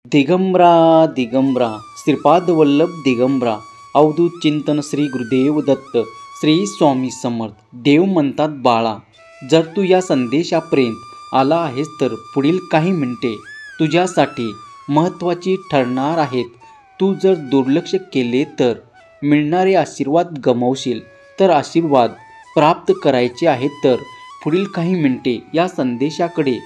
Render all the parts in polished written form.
दिगंबरा दिगंबरा श्रीपाद वल्लभ दिगंबरा अवधूत चिंतन श्री गुरुदेव दत्त श्री स्वामी समर्थ. देव म्हणतात बाळा, जर तू या संदेशापर्यंत आला आहेस तर पुढील काही मिनिटे तुझ्यासाठी महत्त्वाची ठरणार आहेत. तू जर दुर्लक्ष केले तर मिळणारे आशीर्वाद गमावशील. तर आशीर्वाद प्राप्त करायचे आहेत तर पुढील काही मिनिटे या संदेशाकडे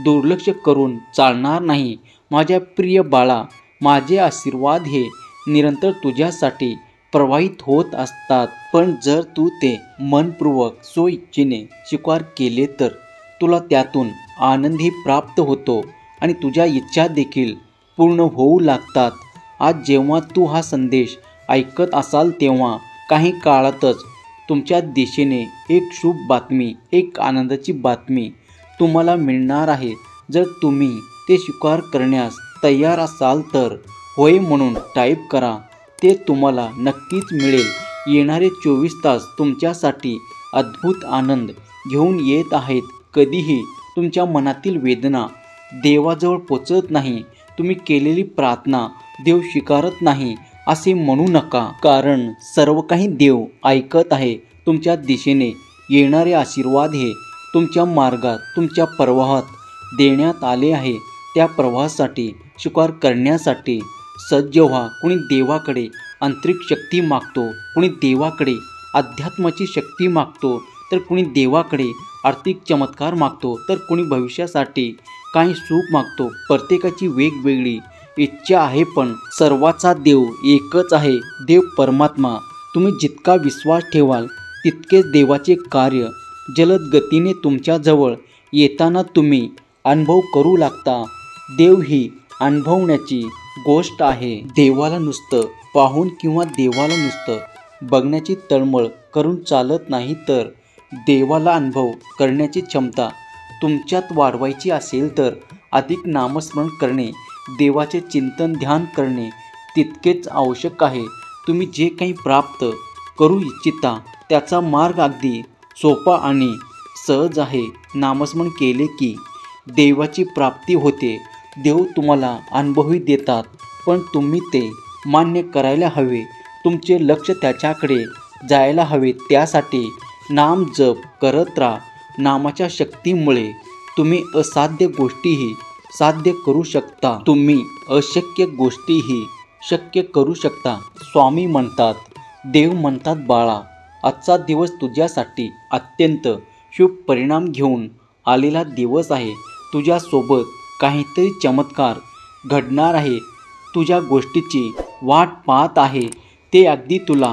दुर्लक्ष करून चालणार नाही. माझ्या प्रिय बाळा, माझे आशीर्वाद हे निरंतर तुझ्यासाठी प्रवाहित होत असतात. पण जर तू ते मनपूर्वक स्वइच्छेने स्वीकार केले तर तुला त्यातून आनंदही प्राप्त होतो आणि तुझ्या इच्छा देखील पूर्ण होऊ लागतात. आज जेव्हा तू हा संदेश ऐकत असाल तेव्हा काही काळातच तुमच्या दिशेने एक शुभ बातमी, एक आनंदाची बातमी तुम्हाला मिळणार आहे. जर तुम्ही ते स्वीकार करण्यास तयार असाल तर होय म्हणून टाईप करा. ते तुम्हाला नक्कीच मिळेल. येणारे 24 तास तुमच्यासाठी अद्भुत आनंद घेऊन येत आहेत. कधीही तुमच्या मनातील वेदना देवाजवळ पोचत नाही, तुम्ही केलेली प्रार्थना देव स्वीकारत नाही असे म्हणू नका, कारण सर्व काही देव ऐकत आहे. तुमच्या दिशेने येणारे आशीर्वाद हे तुमच्या मार्गात, तुमच्या प्रवाहात देण्यात आले आहे. त्या प्रवाहासाठी स्वीकार करण्यासाठी सज्ज व्हा. कुणी देवाकडे आंतरिक शक्ती मागतो, कुणी देवाकडे अध्यात्माची शक्ती मागतो, तर कुणी देवाकडे आर्थिक चमत्कार मागतो, तर कुणी भविष्यासाठी काही सुख मागतो. प्रत्येकाची वेगवेगळी इच्छा आहे, पण सर्वाचा देव एकच आहे, देव परमात्मा. तुम्ही जितका विश्वास ठेवाल तितकेच देवाचे कार्य जलद गतीने तुमच्याजवळ येताना तुम्ही अनुभव करू लागता. देव ही अनुभवण्याची गोष्ट आहे. देवाला नुसतं पाहून किंवा देवाला नुसतं बघण्याची तळमळ करून चालत नाही, तर देवाला अनुभव करण्याची क्षमता तुमच्यात वाढवायची असेल तर अधिक नामस्मरण करणे, देवाचे चिंतन ध्यान करणे तितकेच आवश्यक आहे. तुम्ही जे काही प्राप्त करू इच्छिता त्याचा मार्ग अगदी सोपा आणि सहज आहे. नामस्मरण केले की देवाची प्राप्ती होते. देव तुम्हाला अनुभवही देतात, पण तुम्ही ते मान्य करायला हवे. तुमचे लक्ष त्याच्याकडे जायला हवे. त्यासाठी नाम जप करत राहा. नामाच्या शक्तीमुळे तुम्ही असाध्य गोष्टीही साध्य करू शकता. तुम्ही अशक्य गोष्टीही शक्य करू शकता. स्वामी म्हणतात, देव म्हणतात बाळा, आजचा दिवस तुझ्यासाठी अत्यंत शुभ परिणाम घेऊन आलेला दिवस आहे. तुझ्यासोबत काहीतरी चमत्कार घडणार आहे. तुझ्या गोष्टीची वाट पाहत आहे. ते अगदी तुला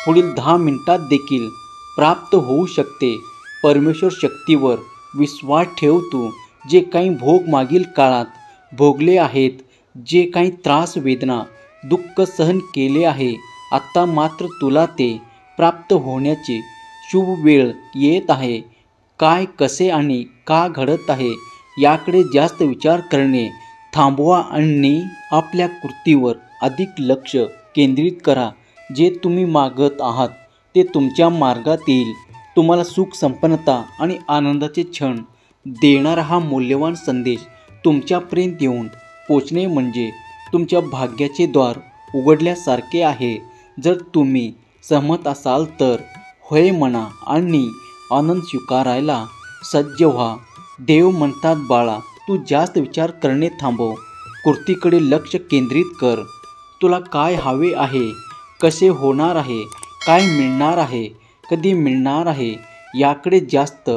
पुढील 10 मिनिटात देखील प्राप्त होऊ शकते. परमेश्वर शक्तीवर विश्वास ठेव. तू जे काही भोग मागील काळात भोगले आहेत, जे काही त्रास, वेदना, दुःख सहन केले आहे, आत्ता मात्र तुला ते प्राप्त होण्याची शुभ वेळ येत आहे. काय, कसे आणि का घडत आहे याकडे जास्त विचार करणे थांबवा आणि आपल्या कृतीवर अधिक लक्ष केंद्रित करा. जे तुम्ही मागत आहात ते तुमच्या मार्गात येईल. तुम्हाला सुख, संपन्नता आणि आनंदाचे क्षण देणारा हा मौल्यवान संदेश तुमच्यापर्यंत येऊन पोचणे म्हणजे तुमच्या भाग्याचे द्वार उघडल्यासारखे आहे. जर तुम्ही सहमत असाल तर होय म्हणा आणि आनंद स्वीकारायला सज्ज व्हा. देव म्हणतात बाळा, तू जास्त विचार करणे थांबव. कृतीकडे लक्ष केंद्रित कर. तुला काय हवे आहे, कसे होणार आहे, काय मिळणार आहे, कधी मिळणार आहे याकडे जास्त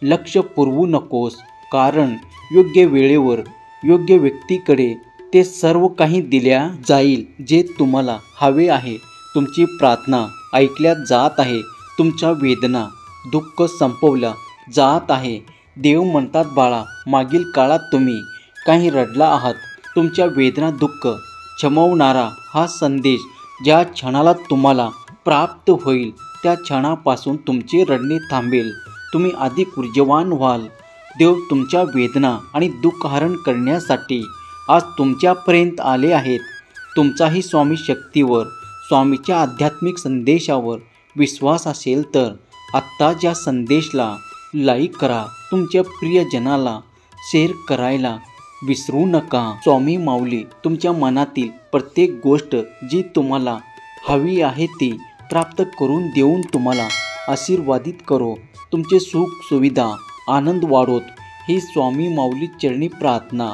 लक्ष पुरवू नकोस, कारण योग्य वेळेवर योग्य व्यक्तीकडे ते सर्व काही दिल्या जाईल जे तुम्हाला हवे आहे. तुमची प्रार्थना ऐकल्या जात आहे. तुमच्या वेदना, दुःख संपवल्या जात आहे. देव म्हणतात बाळा, मागील काळात तुम्ही काही रडला आहात. तुमच्या वेदना, दुःख क्षमवणारा हा संदेश ज्या क्षणाला तुम्हाला प्राप्त होईल त्या क्षणापासून तुमचे रडणे थांबेल. तुम्ही अधिक ऊर्जावान व्हाल. देव तुमच्या वेदना आणि दुःख हरण करण्यासाठी आज तुमच्यापर्यंत आले आहेत. तुमचाही स्वामी शक्तीवर, स्वामीच्या आध्यात्मिक संदेशावर विश्वास असेल तर आत्ताच या संदेशाला लाईक करा. तुमच्या प्रियजनाला शेअर करायला विसरू नका. स्वामी माऊली तुमच्या मनातील प्रत्येक गोष्ट जी तुम्हाला हवी आहे ती प्राप्त करून देऊन तुम्हाला आशीर्वादित करो. तुमचे सुख सुविधा आनंद वाढोत ही स्वामी माऊली चरणी प्रार्थना.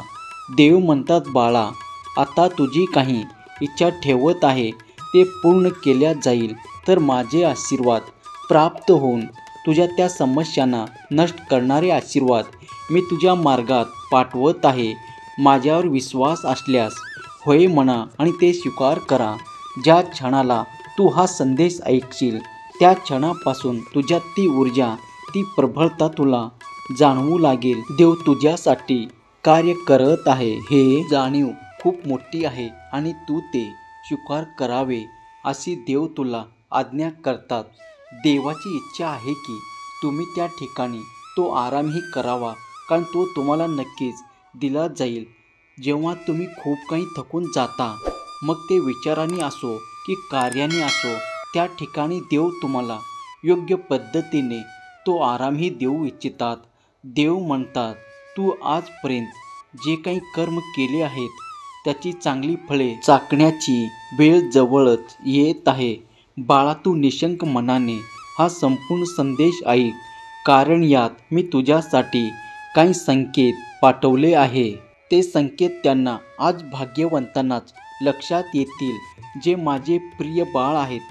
देव म्हणतात बाळा, आता तुझी काही इच्छा ठेवत आहे ते पूर्ण केल्या जाईल. तर माझे आशीर्वाद प्राप्त होऊन तुझ्या त्या समस्यांना नष्ट करणारे आशीर्वाद मी तुझ्या मार्गात पाठवत आहे. माझ्यावर विश्वास असल्यास होय म्हणा आणि ते स्वीकार करा. ज्या क्षणाला तू हा संदेश ऐकशील त्या क्षणापासून तुझ्यात ती ऊर्जा, ती प्रबळता तुला जाणवू लागेल. देव तुझ्यासाठी कार्य करत आहे हे जाणीव खूप मोठी आहे आणि तू ते स्वीकार करावे अशी देव तुला आज्ञा करतात. देवाची इच्छा आहे की तुम्ही त्या ठिकाणी तो आरामही करावा, कारण तो तुम्हाला नक्कीच दिला जाईल. जेव्हा तुम्ही खूप काही थकून जाता, मग ते विचाराने असो की कार्याने असो, त्या ठिकाणी देव तुम्हाला योग्य पद्धतीने तो आरामही देऊ इच्छितात. देव म्हणतात तू आजपर्यंत जे काही कर्म केले आहेत त्याची चांगली फळे चाखण्याची वेळ जवळच येत आहे. बाळा, तू निशंक मनाने हा संपूर्ण संदेश ऐक, कारण यात मी तुझ्यासाठी काही संकेत पाठवले आहे. ते संकेत त्यांना आज भाग्यवंतांनाच लक्षात येतील जे माझे प्रिय बाळ आहेत.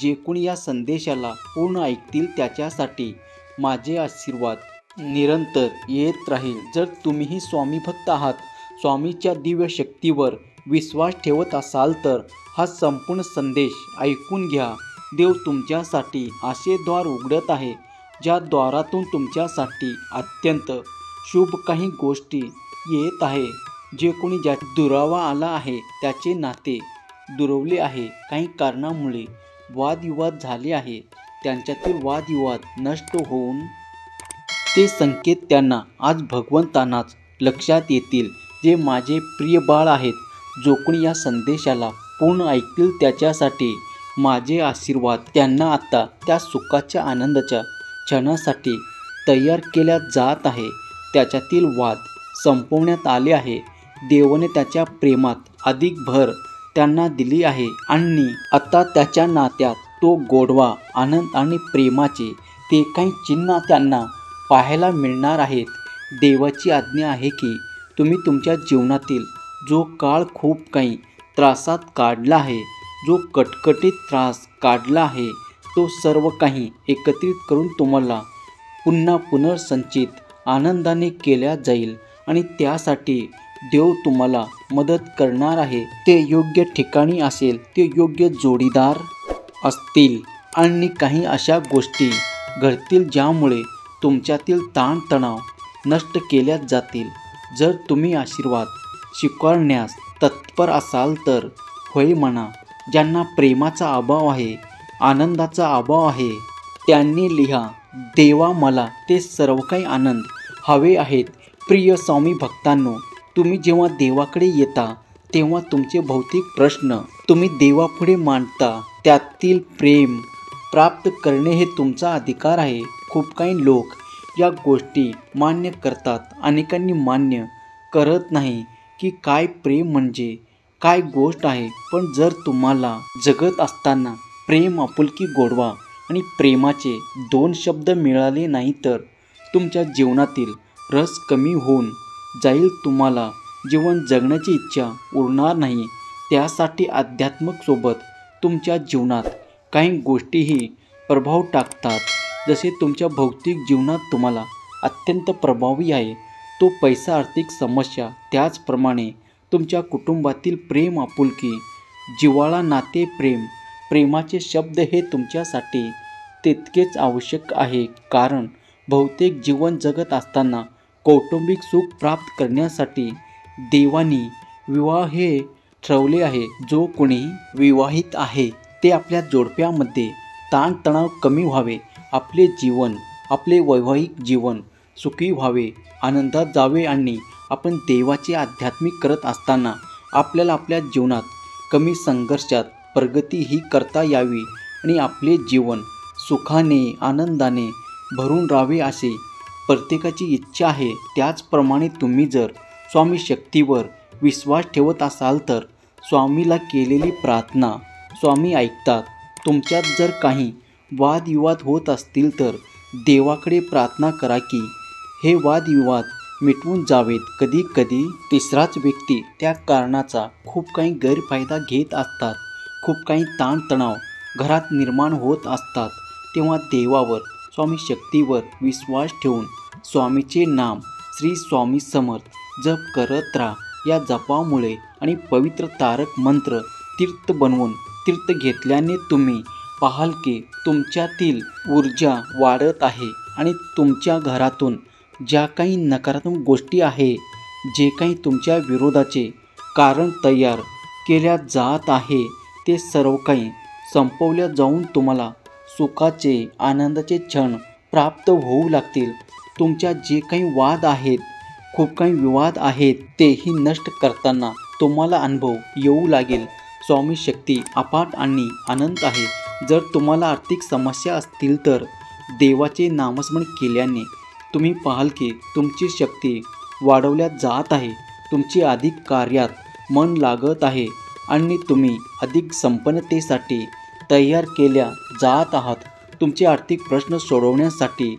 जे कोणी या संदेशाला पूर्ण ऐकतील त्याच्यासाठी माझे आशीर्वाद निरंतर येत राहील. जर तुम्हीही स्वामी भक्त आहात, स्वामीच्या दिव्य शक्तीवर विश्वास ठेवत असाल तर हा संपूर्ण संदेश ऐकून घ्या. देव तुमच्यासाठी असे द्वार उघडत आहे ज्या द्वारातून तुमच्यासाठी अत्यंत शुभ काही गोष्टी येत आहे. जे कोणी ज्या दुरावा आला आहे त्याचे नाते दुरवले आहे, काही कारणामुळे वादविवाद झाले आहे, त्यांच्यातील वादविवाद नष्ट होऊन ते संकेत त्यांना आज भगवंतांनाच लक्षात येतील जे माझे प्रिय बाळ आहेत. जो कोणी या संदेशाला पूर्ण ऐकतील त्याच्यासाठी माझे आशीर्वाद त्यांना आता त्या सुखाच्या आनंदाच्या क्षणासाठी तयार केल्या जात आहे. त्याच्यातील वाद संपवण्यात आले आहे. देवाने त्याच्या प्रेमात अधिक भर त्यांना दिली आहे आणि आता त्याच्या नात्यात तो गोडवा, आनंद आणि प्रेमाचे ते काही चिन्ह त्यांना पाहायला मिळणार आहेत. देवाची आज्ञा आहे की तुम्ही तुमच्या जीवनातील जो काळ खूप काही त्रासात काढला आहे, जो कटकटीत त्रास काढला आहे, तो सर्व काही एकत्रित करून तुम्हाला पुन्हा पुनर्संचित आनंदाने केल्या जाईल आणि त्यासाठी देव तुम्हाला मदत करणार आहे. ते योग्य ठिकाणी असेल, ते योग्य जोडीदार असतील आणि काही अशा गोष्टी घडतील ज्यामुळे तुमच्यातील ताणतणाव नष्ट केल्या जातील. जर तुम्ही आशीर्वाद स्वीकारण्यास तत्पर असाल तर होय म्हणा. ज्यांना प्रेमाचा अभाव आहे, आनंदाचा अभाव आहे, त्यांनी लिहा, देवा मला ते सर्व काही आनंद हवे आहेत. प्रिय स्वामी भक्तांनो, तुम्ही जेव्हा देवाकडे येता तेव्हा तुमचे भौतिक प्रश्न तुम्ही देवापुढे मांडता. त्यातील प्रेम प्राप्त करणे हे तुमचा अधिकार आहे. खूप काही लोक या गोष्टी मान्य करतात, अनेकांनी मान्य करत नाही की काय प्रेम म्हणजे काय गोष्ट आहे. पण जर तुम्हाला जगत असताना प्रेम, आपुलकी, गोडवा आणि प्रेमाचे 2 शब्द मिळाले नाही तर तुमच्या जीवनातील रस कमी होऊन जाईल. तुम्हाला जीवन जगण्याची इच्छा उरणार नाही. त्यासाठी अध्यात्मक तुमच्या जीवनात काही गोष्टीही प्रभाव टाकतात. जसे तुमच्या भौतिक जीवनात तुम्हाला अत्यंत प्रभावी आहे तो पैसा, आर्थिक समस्या, त्याचप्रमाणे तुमच्या कुटुंबातील प्रेम, आपुलकी, जिव्हाळा, नाते, प्रेमाचे शब्द हे तुमच्यासाठी तितकेच आवश्यक आहे. कारण बहुतेक जीवन जगत असताना कौटुंबिक सुख प्राप्त करण्यासाठी देवानी विवाह हे ठरवले आहे. जो कोणी विवाहित आहे ते आपल्या जोडप्यामध्ये ताणतणाव कमी व्हावे, आपले जीवन, आपले वैवाहिक जीवन सुखी व्हावे, आनंदात जावे आणि आपण देवाचे आध्यात्मिक करत असताना आपल्याला आपल्या जीवनात कमी संघर्षात प्रगती ही करता यावी आणि आपले जीवन सुखाने, आनंदाने भरून राहावे असे प्रत्येकाची इच्छा आहे. त्याचप्रमाणे तुम्ही जर स्वामी शक्तीवर विश्वास ठेवत असाल तर स्वामीला केलेली प्रार्थना स्वामी ऐकतात. तुमच्यात जर काही वादविवाद होत असतील तर देवाकडे प्रार्थना करा की हे वादविवाद मिटवून जावेत. कधी कधी तिसराच व्यक्ती त्या कारणाचा खूप काही गैरफायदा घेत असतात. खूप काही ताणतणाव घरात निर्माण होत असतात. तेव्हा देवावर स्वामी शक्तीवर विश्वास ठेवून स्वामीचे नाम श्री स्वामी समर्थ जप करत राहा. या जपामुळे आणि पवित्र तारक मंत्र तीर्थ बनवून तीर्थ घेतल्याने तुम्ही पाहाल की तुमच्यातील ऊर्जा वाढत आहे आणि तुमच्या घरातून ज्या काही नकारात्मक गोष्टी आहे, जे काही तुमच्या विरोधाचे कारण तयार केल्या जात आहे, ते सर्व काही संपवल्या जाऊन तुम्हाला सुखाचे आनंदाचे क्षण प्राप्त होऊ लागतील. तुमच्या जे काही वाद आहेत, खूप काही विवाद आहेत, तेही नष्ट करताना तुम्हाला अनुभव येऊ लागेल. स्वामी शक्ती अफाट आणि अनंत आहे. जर तुम्हाला आर्थिक समस्या असतील तर देवाचे नामस्मरण केल्याने तुम्ही पाहाल की तुमची शक्ती वाढवल्या जात आहे. तुमची अधिक कार्यात मन लागत आहे आणि तुम्ही अधिक संपन्नतेसाठी तयार केल्या जात आहात. तुमचे आर्थिक प्रश्न सोडवण्यासाठी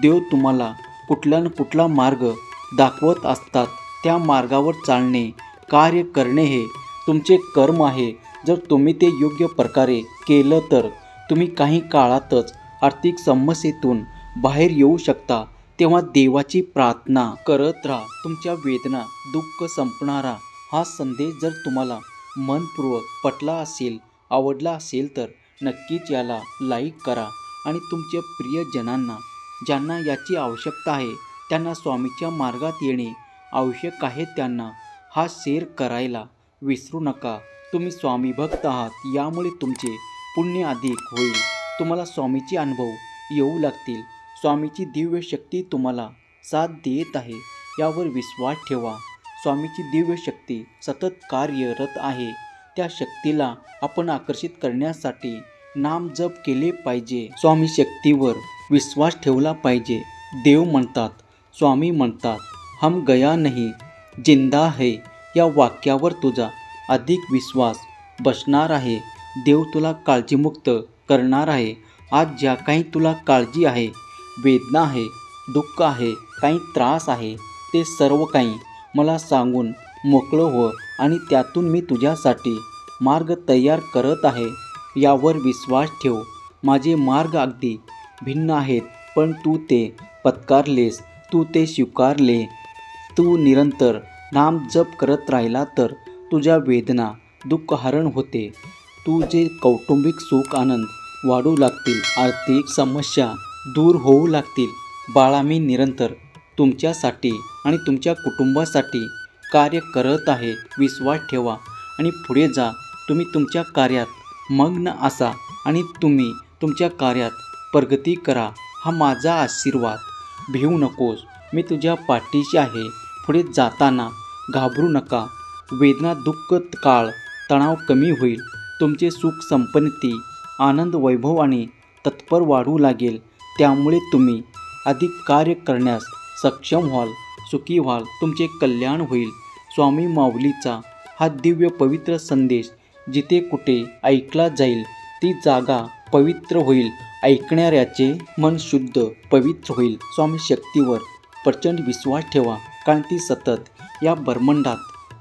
देव तुम्हाला कुठला ना कुठला मार्ग दाखवत असतात. त्या मार्गावर चालणे, कार्य करणे हे तुमचे कर्म आहे. जर तुम्ही ते योग्य प्रकारे केलं तर तुम्ही काही काळातच आर्थिक समस्येतून बाहेर येऊ शकता. तेव्हा देवाची प्रार्थना करत राहा. तुमच्या वेदना, दुःख संपणारा हा संदेश जर तुम्हाला मनपूर्वक पटला असेल, आवडला असेल तर नक्कीच याला लाईक करा आणि तुमच्या प्रियजनांना ज्यांना याची आवश्यकता आहे, त्यांना स्वामीच्या मार्गात येणे आवश्यक आहे, त्यांना हा शेअर करायला विसरू नका. तुम्ही स्वामी भक्त आहात, यामुळे तुमचे पुण्य अधिक होईल. तुम्हाला स्वामीचे अनुभव येऊ लागतील. स्वामीची दिव्य शक्ती तुम्हाला साथ देत आहे, यावर विश्वास ठेवा. स्वामीची दिव्य शक्ती सतत कार्यरत आहे. त्या शक्तीला आपण आकर्षित करण्यासाठी नाम जप केले पाहिजे. स्वामी शक्तीवर विश्वास ठेवला पाहिजे. देव म्हणतात, स्वामी म्हणतात, हम गया नहीं जिंदा है. या वाक्यावर तुझा अधिक विश्वास बसणार आहे. देव तुला काळजीमुक्त करणार आहे. आज ज्या काही तुला काळजी आहे, वेदना आहे, दुःख आहे, काही त्रास आहे, ते सर्व काही मला सांगून मोकळं हो आणि त्यातून मी तुझ्यासाठी मार्ग तयार करत आहे. यावर विश्वास ठेव. माझे मार्ग अगदी भिन्न आहेत, पण तू ते पत्कारलेस, तू ते स्वीकारले. तू निरंतर नाम जप करत राहिला तर तुझ्या वेदना दुःख हरण होते. तुझे कौटुंबिक सुख आनंद वाढू लागतील. आर्थिक समस्या दूर होऊ लागतील. बाळा, मी निरंतर तुमच्यासाठी आणि तुमच्या कुटुंबासाठी कार्य करत आहे. विश्वास ठेवा आणि पुढे जा. तुम्ही तुमच्या कार्यात मग्न असा आणि तुम्ही तुमच्या कार्यात प्रगती करा. हा माझा आशीर्वाद. भिवू नकोस, मी तुझ्या पाठीशी आहे. पुढे जाताना घाबरू नका. वेदना, दुःख, काळ, तणाव कमी होईल. तुमचे सुख, संपन्नते, आनंद, वैभव आणि तत्पर वाढू लागेल. त्यामुळे तुम्ही अधिक कार्य करण्यास सक्षम व्हाल, सुखी व्हाल, तुमचे कल्याण होईल. स्वामी माऊलीचा हा दिव्य पवित्र संदेश जिथे कुठे ऐकला जाईल ती जागा पवित्र होईल. ऐकणाऱ्याचे मन शुद्ध, पवित्र होईल. स्वामी शक्तीवर प्रचंड विश्वास ठेवा, कारण ती सतत या ब्रह्मांडात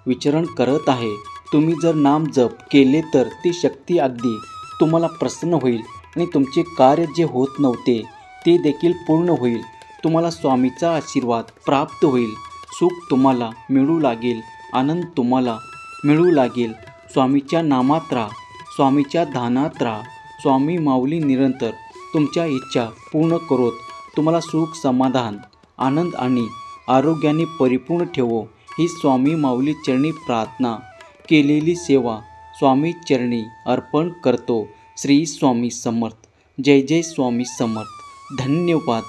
विचरण करत आहे. तुम्ही जर नाम जप केले तर ती शक्ती अगदी तुम्हाला प्रसन्न होईल आणि तुमचे कार्य जे होत नव्हते ते देखील पूर्ण होईल. तुम्हाला स्वामीचा आशीर्वाद प्राप्त होईल. सुख तुम्हाला मिळू लागेल, आनंद तुम्हाला मिळू लागेल. स्वामीच्या नामात राहा, स्वामीच्या ध्यानात राहा. स्वामी माऊली निरंतर तुमच्या इच्छा पूर्ण करोत. तुम्हाला सुख, समाधान, आनंद आणि आरोग्याने परिपूर्ण ठेवो. ही स्वामी माऊली चरणी प्रार्थना केलेली सेवा स्वामी चरणी अर्पण करतो. श्री स्वामी समर्थ. जय जय स्वामी समर्थ. धन्यवाद.